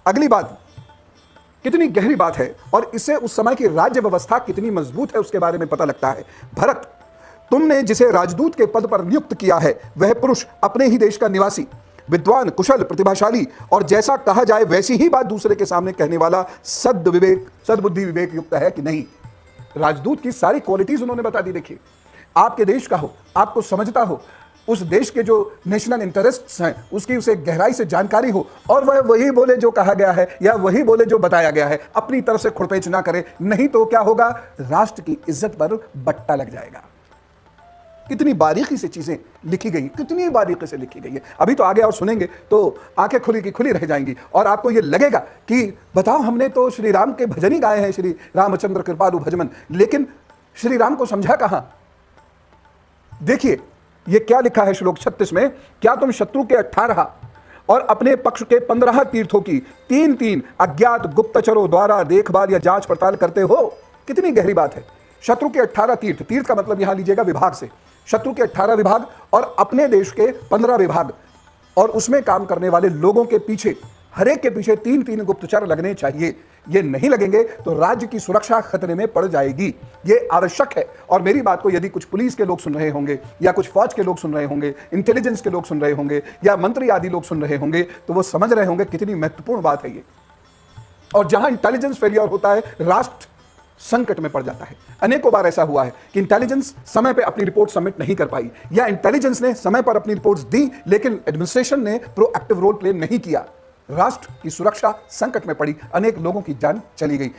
अगली बात, कितनी गहरी बात है और इससे उस समय की राज्य व्यवस्था कितनी मजबूत है उसके बारे में पता लगता है। भरत, तुमने जिसे राजदूत के पद पर नियुक्त किया है वह पुरुष अपने ही देश का निवासी, विद्वान, कुशल, प्रतिभाशाली और जैसा कहा जाए वैसी ही बात दूसरे के सामने कहने वाला सद्बुद्धि विवेक युक्त है कि नहीं। राजदूत की सारी क्वालिटीज उन्होंने बता दी। देखिए, आपके देश का हो, आपको समझता हो, उस देश के जो नेशनल इंटरेस्ट्स हैं उसकी उसे गहराई से जानकारी हो और वह वही बोले जो कहा गया है या वही बोले जो बताया गया है, अपनी तरफ से खुरपेच ना करे, नहीं तो क्या होगा, राष्ट्र की इज्जत पर बट्टा लग जाएगा। कितनी बारीकी से चीजें लिखी गई, कितनी बारीकी से लिखी गई है। अभी तो आगे और सुनेंगे तो आंखें खुली की खुली रह जाएंगी और आपको यह लगेगा कि बताओ, हमने तो श्री राम के भजन ही गाए हैं, श्री रामचंद्र कृपालु भजमन, लेकिन श्री राम को समझा कहां। देखिए ये क्या लिखा है श्लोक 36 में, क्या तुम शत्रु के 18 और अपने पक्ष के 15 तीर्थों की 3-3 अज्ञात गुप्तचरों द्वारा देखभाल या जांच पड़ताल करते हो। कितनी गहरी बात है। शत्रु के 18 तीर्थ, तीर्थ का मतलब यहां लीजिएगा विभाग से, शत्रु के 18 विभाग और अपने देश के 15 विभाग और उसमें काम करने वाले लोगों के पीछे, हर एक के पीछे 3-3 गुप्तचर लगने चाहिए। ये नहीं लगेंगे तो राज्य की सुरक्षा खतरे में पड़ जाएगी। ये आवश्यक है। और मेरी बात को यदि कुछ पुलिस के लोग सुन रहे होंगे या कुछ फौज के लोग सुन रहे होंगे, इंटेलिजेंस के लोग सुन रहे होंगे या मंत्री आदि लोग सुन रहे होंगे तो वो समझ रहे होंगे कितनी महत्वपूर्ण बात है ये। और जहां इंटेलिजेंस फेलियर होता है, राष्ट्र संकट में पड़ जाता है। अनेकों बार ऐसा हुआ है कि इंटेलिजेंस समय पे अपनी रिपोर्ट सबमिट नहीं कर पाई या इंटेलिजेंस ने समय पर अपनी रिपोर्ट्स दी लेकिन एडमिनिस्ट्रेशन ने प्रोएक्टिव रोल प्ले नहीं किया। राष्ट्र की सुरक्षा संकट में पड़ी, अनेक लोगों की जान चली गई।